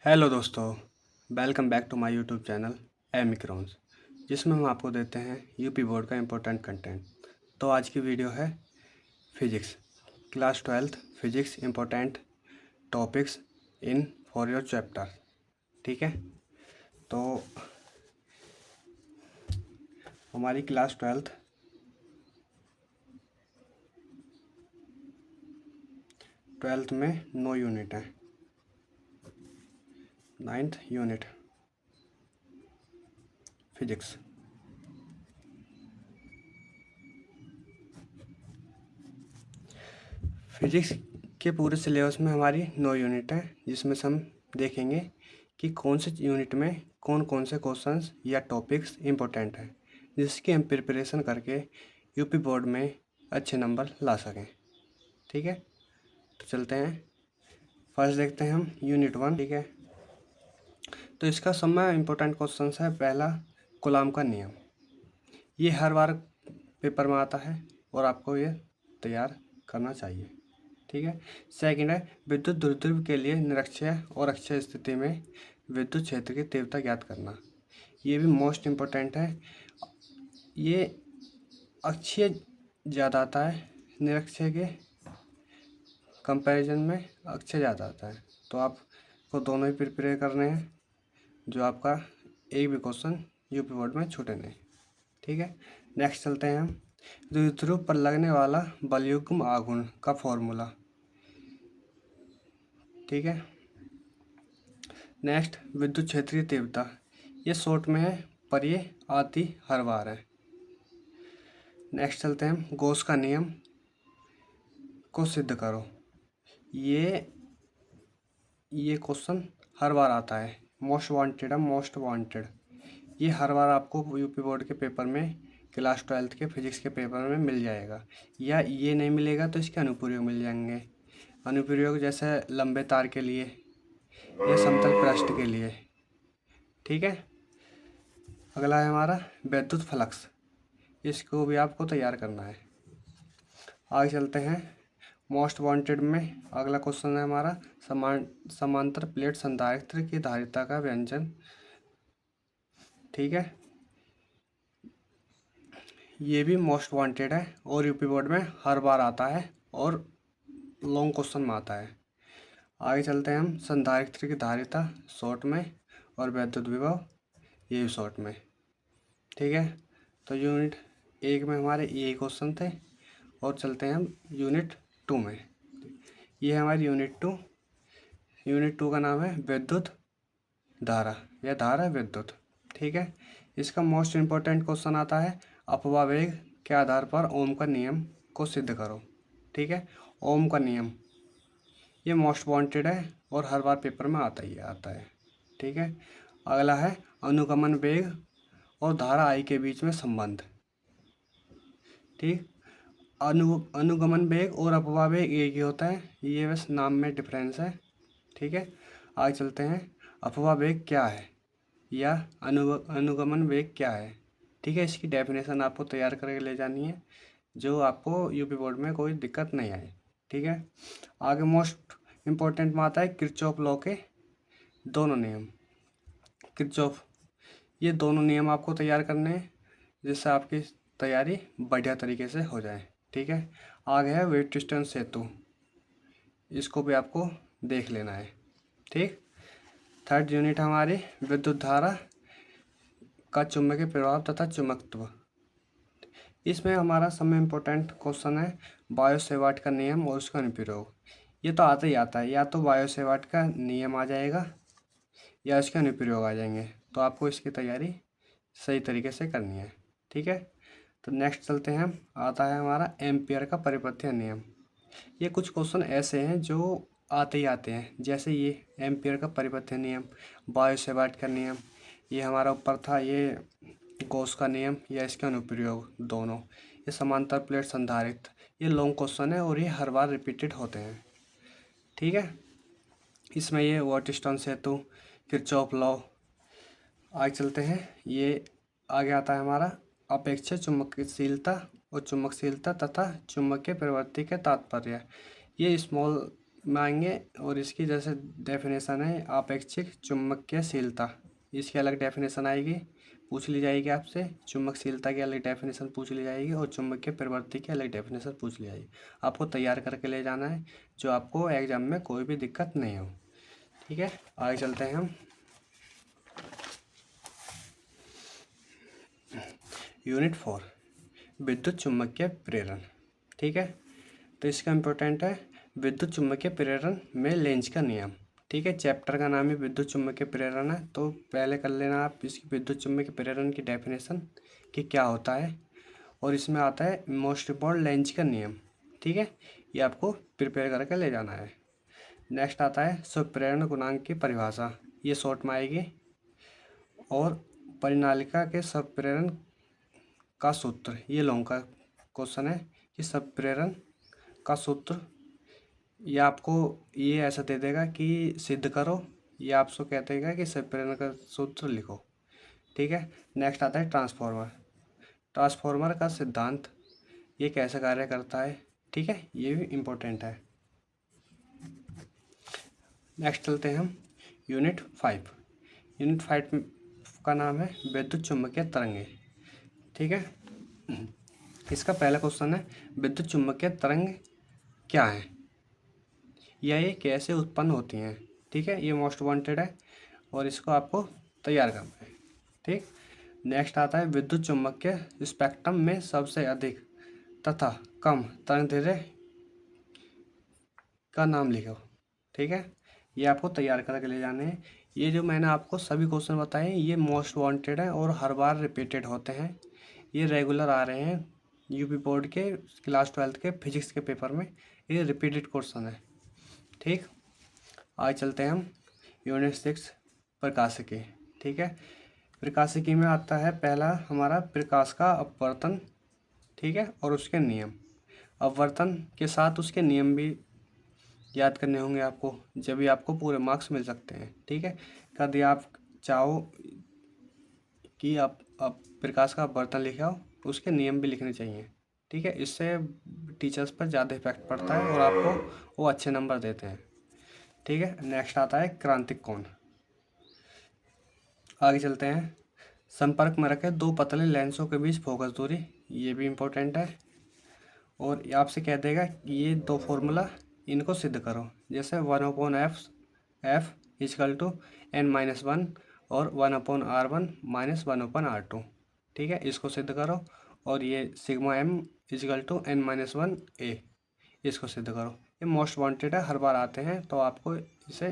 Hello दोस्तों, welcome back to my YouTube channel Emicrons, जिसमें हम आपको देते हैं यूपी बोर्ड का इम्पोर्टेंट कंटेंट। तो आज की वीडियो है physics, class 12th physics important topics in for your chapter. ठीक है, तो हमारी क्लास 12th में 9 यूनिट हैं। 9th unit physics. फिजिक्स के पूरे सिलेबस में हमारी 9 यूनिट है, जिसमें से हम देखेंगे कि कौन से यूनिट में कौन कौन से क्वेश्चंस या टॉपिक्स इम्पोर्टेंट हैं, जिसकी हम प्रिपरेशन करके यूपी बोर्ड में अच्छे नंबर ला सकें। ठीक है, तो चलते हैं। फर्स्ट देखते हैं हम यूनिट 1। ठीक है, तो इसका सब में इम्पोर्टेंट क्वेश्चन है। पहला, कूलॉम का नियम। ये हर बार पेपर में आता है और आपको ये तैयार करना चाहिए। ठीक है। सेकंड है, विद्युत द्विध्रुव के लिए निरक्षीय और अक्षीय स्थिति में विद्युत क्षेत्र की तीव्रता ज्ञात करना। ये भी मोस्ट इम्पोर्टेंट है। ये अक्षीय ज़्यादा आता है, निरक्षीय के कंपैरिजन में अक्षय ज़्यादा आता है। तो आपको दोनों ही प्रिपेयर करने हैं, जो आपका एक भी क्वेश्चन यूपी बोर्ड में छूटे नहीं। ठीक है, नेक्स्ट चलते हैं हम। द्विध्रुव पर लगने वाला बलयुग्म आघूर्ण का फॉर्मूला। ठीक है, नेक्स्ट, विद्युत क्षेत्रीय तीव्रता। ये शॉर्ट में है पर ये आती हर बार है। नेक्स्ट चलते हैं हम, गॉस का नियम को सिद्ध करो। ये क्वेश्चन हर बार आता है। मोस्ट वांटेड है, मोस्ट वांटेड। ये हर बार आपको यूपी बोर्ड के पेपर में, क्लास 12th के फिजिक्स के पेपर में मिल जाएगा, या ये नहीं मिलेगा तो इसके अनुप्रयोग मिल जाएंगे। अनुप्रयोग जैसे लंबे तार के लिए या समतल पृष्ठ के लिए। ठीक है, अगला है हमारा विद्युत फ्लक्स। इसको भी आपको तैयार करना है। आगे चलते हैं। मोस्ट वांटेड में अगला क्वेश्चन है हमारा, समांतर प्लेट संधारित्र की धारिता का व्यंजन। ठीक है, ये भी मोस्ट वांटेड है और यूपी बोर्ड में हर बार आता है और लॉन्ग क्वेश्चन में आता है। आगे चलते हैं हम, संधारित्र की धारिता शॉर्ट में और विद्युत विभव ये भी शॉर्ट में। ठीक है, तो यूनिट 1 में हमारे यही क्वेश्चन थे और चलते हैं हम यूनिट 2 में। ये है हमारी यूनिट 2। यूनिट 2 का नाम है विद्युत धारा या धारा विद्युत। ठीक है, इसका मोस्ट इम्पोर्टेंट क्वेश्चन आता है, अपवाह वेग के आधार पर ओम का नियम को सिद्ध करो। ठीक है, ओम का नियम ये मोस्ट वांटेड है और हर बार पेपर में आता है। ठीक है, अगला है अनुगमन वेग और धारा आई के बीच में संबंध। ठीक, अनुगमन वेग और अपवाह वेग एक ही होता है, ये बस नाम में डिफरेंस है। ठीक है, आगे चलते हैं। अपवाह वेग क्या है या अनुगमन वेग क्या है। ठीक है, इसकी डेफिनेशन आपको तैयार करके ले जानी है, जो आपको यूपी बोर्ड में कोई दिक्कत नहीं आए। ठीक है, आगे मोस्ट इम्पोर्टेंट में आता है किरचॉफ लॉ के दोनों नियम। किरचॉफ, ये दोनों नियम आपको तैयार करने हैं, जिससे आपकी तैयारी बढ़िया तरीके से हो जाए। ठीक है, आगे है व्हीटस्टोन सेतु, इसको भी आपको देख लेना है। ठीक, थर्ड यूनिट हमारी विद्युत धारा का चुंबकीय प्रभाव तथा चुंबकत्व। इसमें हमारा सब में इम्पोर्टेंट क्वेश्चन है बायो सेवार्ट का नियम और उसका अनुप्रयोग। ये तो आता ही आता है, या तो बायो सेवार्ट का नियम आ जाएगा या इसके अनुप्रयोग आ जाएंगे, तो आपको इसकी तैयारी सही तरीके से करनी है। ठीक है, तो नेक्स्ट चलते हैं हम। आता है हमारा एम्पियर का परिपथीय नियम। ये कुछ क्वेश्चन ऐसे हैं जो आते ही आते हैं, जैसे ये एम्पियर का परिपथीय नियम, बायो सेवार्ट का नियम, ये हमारा ऊपर था ये गॉस का नियम या इसके अनुप्रयोग दोनों, ये समांतर प्लेट संधारित्र, ये लॉन्ग क्वेश्चन है और ये हर बार रिपीटेड होते हैं। ठीक है, इसमें ये व्हीटस्टोन सेतु, किरचॉफ लॉ। आगे चलते हैं। ये आगे आता है हमारा अपेक्षित चुंबकशीलता और चुंबकशीलता तथा चुंबकीय प्रवृत्ति के तात्पर्य। ये स्मॉल में आएंगे और इसकी जैसे डेफिनेशन है आपेक्षिक चुंबकीयशीलता, इसकी अलग डेफिनेशन आएगी, पूछ ली जाएगी आपसे। चुंबकशीलता की अलग डेफिनेशन पूछ ली जाएगी और चुंबकीय प्रवृत्ति की अलग डेफिनेशन पूछ ली जाएगी। आपको तैयार करके ले जाना है जो आपको एग्जाम में कोई भी दिक्कत नहीं हो। ठीक है, आगे चलते हैं हम। यूनिट 4 विद्युत चुम्बकीय प्रेरण। ठीक है, तो इसका इम्पोर्टेंट है विद्युत चुम्बकीय प्रेरण में लेंज का नियम। ठीक है, चैप्टर का नाम ही विद्युत चुम्बकीय प्रेरण है, तो पहले कर लेना आप इसकी विद्युत चुम्बकीय प्रेरण की डेफिनेशन कि क्या होता है। और इसमें आता है मोस्ट इम्पॉर्टेंट लेंज का नियम। ठीक है, ये आपको प्रिपेयर करके ले जाना है। नेक्स्ट आता है स्वप्रेरण गुणांक की परिभाषा, ये शॉर्ट में आएगी। और परिनालिका के स्वप्रेरण का सूत्र, ये लॉन्ग का क्वेश्चन है कि स्वप्रेरण का सूत्र, ये आपको ये ऐसा दे देगा कि सिद्ध करो, ये आपसे कह देगा कि स्वप्रेरण का सूत्र लिखो। ठीक है, नेक्स्ट आता है ट्रांसफॉर्मर। ट्रांसफॉर्मर का सिद्धांत, ये कैसे कार्य करता है। ठीक है, ये भी इम्पोर्टेंट है। नेक्स्ट चलते हैं हम यूनिट 5। यूनिट 5 का नाम है विद्युत चुम्बकीय तरंगे। ठीक है, इसका पहला क्वेश्चन है विद्युत चुम्बकीय तरंग क्या है या ये कैसे उत्पन्न होती हैं। ठीक है, ये मोस्ट वांटेड है और इसको आपको तैयार करना है। ठीक, नेक्स्ट आता है विद्युत चुम्बकीय स्पेक्ट्रम में सबसे अधिक तथा कम तरंगदैर्घ्य का नाम लिखो। ठीक है, ये आपको तैयार करके ले जाने हैं। ये जो मैंने आपको सभी क्वेश्चन बताए ये मोस्ट वांटेड है और हर बार रिपीटेड होते हैं, ये रेगुलर आ रहे हैं यूपी बोर्ड के क्लास 12 के फिजिक्स के पेपर में, ये रिपीटेड क्वेश्चन है। ठीक, आज चलते हैं हम यूनिट 6 प्रकाशिकी। ठीक है, प्रकाशिकी में आता है पहला हमारा प्रकाश का अपवर्तन। ठीक है, और उसके नियम, अपवर्तन के साथ उसके नियम भी याद करने होंगे आपको, जब भी आपको पूरे मार्क्स मिल सकते हैं। ठीक है, यदि आप चाहो कि आप प्रकाश का अपवर्तन लिखे हो, उसके नियम भी लिखने चाहिए। ठीक है, इससे टीचर्स पर ज़्यादा इफेक्ट पड़ता है और आपको वो अच्छे नंबर देते हैं। ठीक है, नेक्स्ट आता है क्रांतिक कोण। आगे चलते हैं, संपर्क में रखे दो पतले लेंसों के बीच फोकस दूरी, ये भी इम्पोर्टेंट है। और आपसे कह देगा कि ये दो फॉर्मूला इनको सिद्ध करो, जैसे 1/f इजकल टू n-1 और 1/r1 माइनस 1/r2। ठीक है, इसको सिद्ध करो। और ये sigma m equal to n-1 a, इसको सिद्ध करो। ये मोस्ट वांटेड है, हर बार आते हैं, तो आपको इसे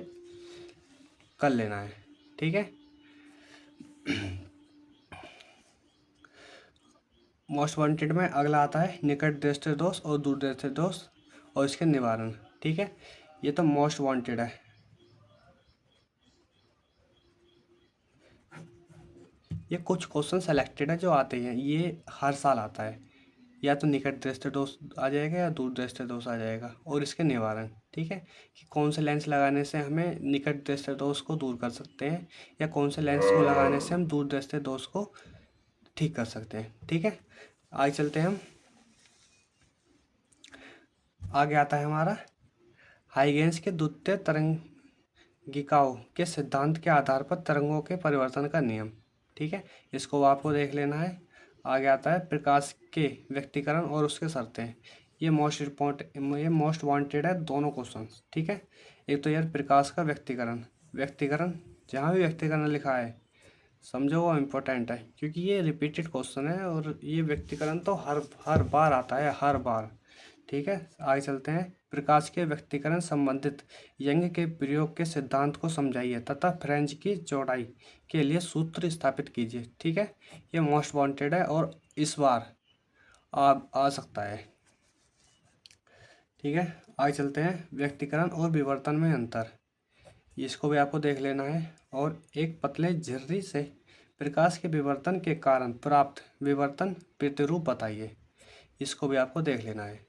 कर लेना है। ठीक है, मोस्ट वांटेड में अगला आता है निकट दृष्टि दोष और दूर दृष्टि दोष और इसके निवारण। ठीक है, ये तो मोस्ट वांटेड है। ये कुछ क्वेश्चन सेलेक्टेड है जो आते हैं, ये हर साल आता है, या तो निकट दृष्टि दोष आ जाएगा या दूर दृष्टि दोष आ जाएगा और इसके निवारण। ठीक है, कि कौन से लेंस लगाने से हमें निकट दृष्टि दोष को दूर कर सकते हैं या कौन से लेंस को लगाने से हम दूर दृष्टि दोष को ठीक कर सकते हैं। ठीक है, आगे चलते हैं हम। आगे आता है हमारा हाइगेंस के द्वितीय तरंगिकाओं के सिद्धांत के आधार पर तरंगों के परिवर्तन का नियम। ठीक है, इसको आपको देख लेना है। आगे आता है प्रकाश के व्यक्तीकरण और उसके शर्तें, ये मोस्ट वांटेड है दोनों क्वेश्चन। ठीक है, एक तो यार प्रकाश का व्यक्तीकरण, व्यक्तीकरण जहाँ भी व्यक्तीकरण लिखा है समझो वो इम्पोर्टेंट है, क्योंकि ये रिपीटेड क्वेश्चन है और ये व्यक्तीकरण तो हर बार आता है, हर बार। ठीक है, आगे चलते हैं, प्रकाश के व्यक्तीकरण संबंधित यंग के प्रयोग के सिद्धांत को समझाइए तथा फ्रेंच की चौड़ाई के लिए सूत्र स्थापित कीजिए। ठीक है, ये मोस्ट वांटेड है और इस बार आ सकता है। ठीक है, आगे चलते हैं, व्यक्तीकरण और विवर्तन में अंतर, इसको भी आपको देख लेना है। और एक पतले झिर्री से प्रकाश के विवर्तन के कारण प्राप्त विवर्तन प्रतिरूप बताइए, इसको भी आपको देख लेना है।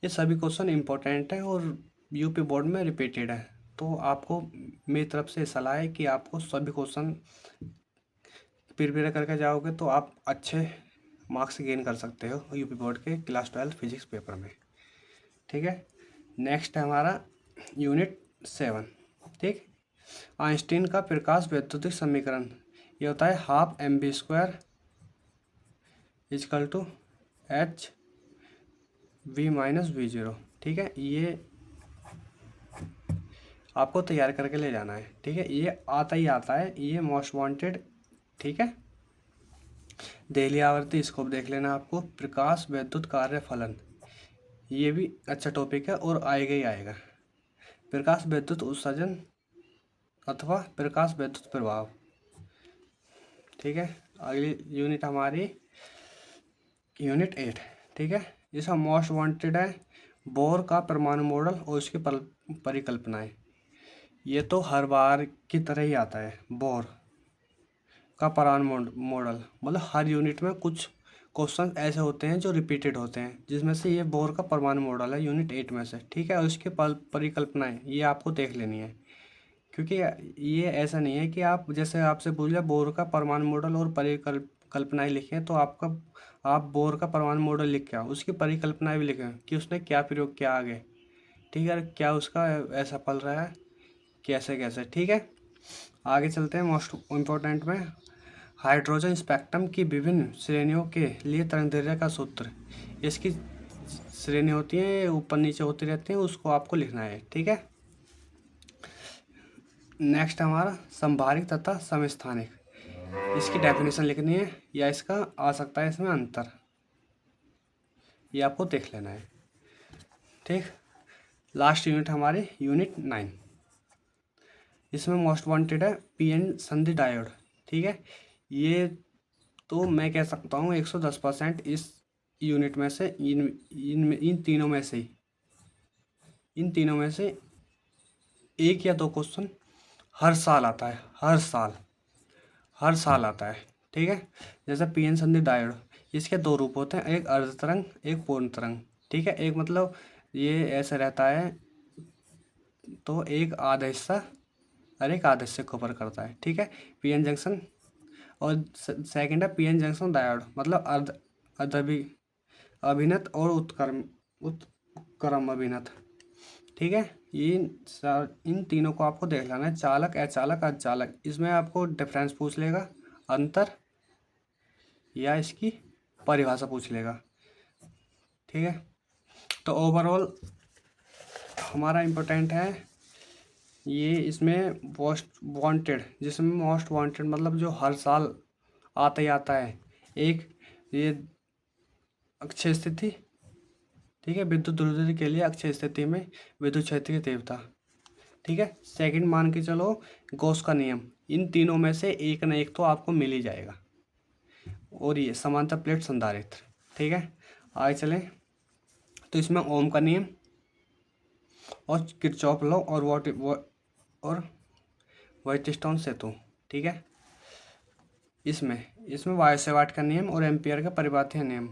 ये सभी क्वेश्चन इम्पोर्टेंट है और यूपी बोर्ड में रिपीटेड है, तो आपको मेरी तरफ से सलाह है कि आपको सभी क्वेश्चन प्रिपेयर करके जाओगे तो आप अच्छे मार्क्स गेन कर सकते हो यूपी बोर्ड के क्लास 12 फिजिक्स पेपर में। ठीक है, नेक्स्ट है हमारा यूनिट 7। ठीक, आइंस्टीन का प्रकाश वैद्युतिक समीकरण ये होता है half mv² equal to h v minus v zero. ठीक है, ये आपको तैयार करके ले जाना है। ठीक है, ये आता ही आता है, ये मोस्ट वांटेड। ठीक है, देहली आवर्ती स्कोप देख लेना आपको। प्रकाश वैद्युत कार्य फलन, ये भी अच्छा टॉपिक है और आएगा ही आएगा। प्रकाश वैद्युत उत्सर्जन अथवा प्रकाश वैद्युत प्रभाव। ठीक है, अगली यूनिट हमारी यूनिट 8। ठीक है, इसका मोस्ट वांटेड है बोर का परमाणु मॉडल और उसकी परिकल्पनाएं। ये तो हर बार की तरह ही आता है। बोर का परमाणु मॉडल मतलब हर यूनिट में कुछ क्वेश्चन ऐसे होते हैं जो रिपीटेड होते हैं, जिसमें से ये बोर का परमाणु मॉडल है यूनिट 8 में से। ठीक है, और उसकी परिकल्पनाएं ये आपको देख लेनी है, क्योंकि ये ऐसा नहीं है कि आप जैसे आपसे पूछ लिया बोर का परमाणु मॉडल और परिकल्पनाएं लिखें तो आप बोर का परमाणु मॉडल लिख के आओ, उसकी परिकल्पनाएं भी लिखें कि उसने क्या प्रयोग किया आगे। ठीक है, क्या उसका ऐसा फल रहा है, कैसे कैसे। ठीक है, आगे चलते हैं मोस्ट इम्पोर्टेंट में। हाइड्रोजन स्पेक्ट्रम की विभिन्न श्रेणियों के लिए तरंगदैर्घ्य का सूत्र। इसकी श्रेणी होती है, ऊपर नीचे होती रहती है, उसको आपको लिखना है। ठीक है, नेक्स्ट हमारा संभारिक तथा समस्थानिक, इसकी डेफिनेशन लिखनी है या इसका आ सकता है इसमें अंतर, ये आपको देख लेना है। ठीक, लास्ट यूनिट हमारी यूनिट 9। इसमें मोस्ट वांटेड है पीएन संधि डायोड। ठीक है, ये तो मैं कह सकता हूँ 110% इस यूनिट में से इन तीनों में से एक या दो क्वेश्चन हर साल आता है। हर साल आता है। ठीक है, जैसे पीएन संधि डायोड, इसके दो रूप होते हैं, एक अर्ध तरंग एक पूर्ण तरंग। ठीक है, एक मतलब ये ऐसे रहता है तो एक आधा हिस्सा और एक आधे हिस्से को कवर करता है। ठीक है, पीएन जंक्शन। और सेकंड है पीएन जंक्शन डायोड, मतलब अभिनत और उत्क्रम अभिनत। ठीक है, इन तीनों को आपको देख लेना है, चालक अचालक अर्धचालक। इसमें आपको डिफरेंस पूछ लेगा, अंतर, या इसकी परिभाषा पूछ लेगा। ठीक है, तो ओवरऑल हमारा इम्पोर्टेंट है ये। इसमें मोस्ट वांटेड, जिसमें मोस्ट वांटेड मतलब जो हर साल आता ही आता है, एक ये अक्षय स्थिति। ठीक है, विद्युत ध्रुवीयता के लिए अक्षय स्थिति में विद्युत क्षेत्र की तीव्रता। ठीक है, सेकंड मान के चलो गॉस का नियम। इन तीनों में से एक न एक तो आपको मिल ही जाएगा। और ये समांतर प्लेट संधारित्र। ठीक है, आगे चलें तो इसमें ओम का नियम और किरचॉफ लॉ और व्हाइटस्टोन सेतु। ठीक है, इसमें वायसेवाट का नियम और एम्पियर का परिबाध्य नियम,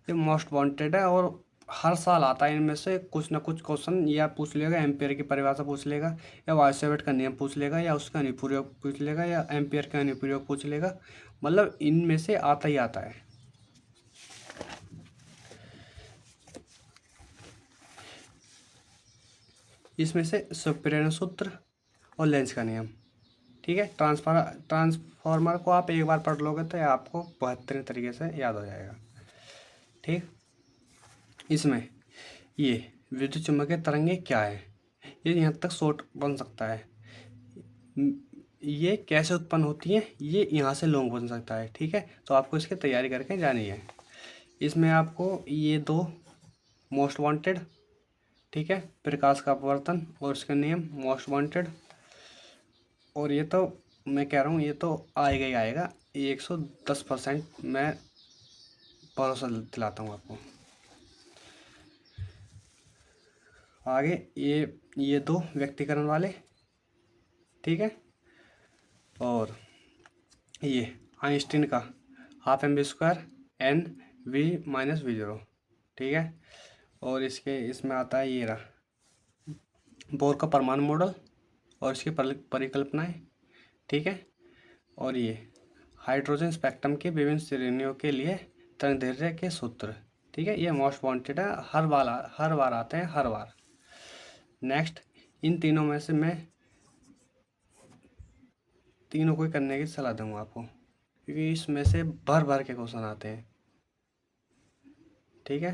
ये मोस्ट वांटेड है और हर साल आता है। इनमें से कुछ ना कुछ क्वेश्चन या पूछ लेगा, एम्पियर की परिभाषा पूछ लेगा, या वायसेवाट का नियम पूछ लेगा, या उसका अनुप्रयोग पूछ लेगा, या एम्पियर का अनुप्रयोग पूछ लेगा। मतलब इनमें से आता ही आता है। इसमें से सुपरेन सूत्र और लेंस का नियम। ठीक है, ट्रांसफार्मर को आप एक बार पढ़ लोगे तो आपको बेहतरीन तरीके से याद हो जाएगा। ठीक, इसमें ये विद्युत चुम्बकीय तरंगे क्या है, ये यहाँ तक शॉर्ट बन सकता है। ये कैसे उत्पन्न होती है, ये यहाँ से लॉन्ग बन सकता है। ठीक है, तो आपको इसकी तैयारी करके जानी है। इसमें आपको ये दो मोस्ट वांटेड, ठीक है, प्रकाश का अपवर्तन और उसके नियम मोस्ट वांटेड। और ये तो मैं कह रहा हूँ ये तो आएगा ही आएगा, ये 110% मैं भरोसा दिलाता हूँ आपको। आगे ये दो व्यक्तिकरण वाले। ठीक है, और ये आइंस्टीन का half mv² n v minus v zero. ठीक है, और इसमें आता है ये रहा बोर का परमाणु मॉडल और इसकी परिकल्पनाएं। ठीक है, और ये हाइड्रोजन स्पेक्ट्रम के विभिन्न श्रेणियों के लिए तरंगदैर्घ्य के सूत्र। ठीक है, ये मोस्ट वांटेड है, हर बार आते हैं हर बार। नेक्स्ट इन तीनों में से मैं तीनों को ही करने की सलाह दूंगा आपको, क्योंकि इसमें से भर भर के क्वेश्चन आते हैं। ठीक है,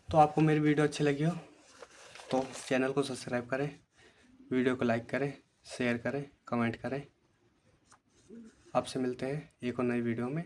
तो आपको मेरी वीडियो अच्छी लगी हो तो चैनल को सब्सक्राइब करें, वीडियो को लाइक करें, शेयर करें, कमेंट करें। आपसे मिलते हैं एक और नई वीडियो में।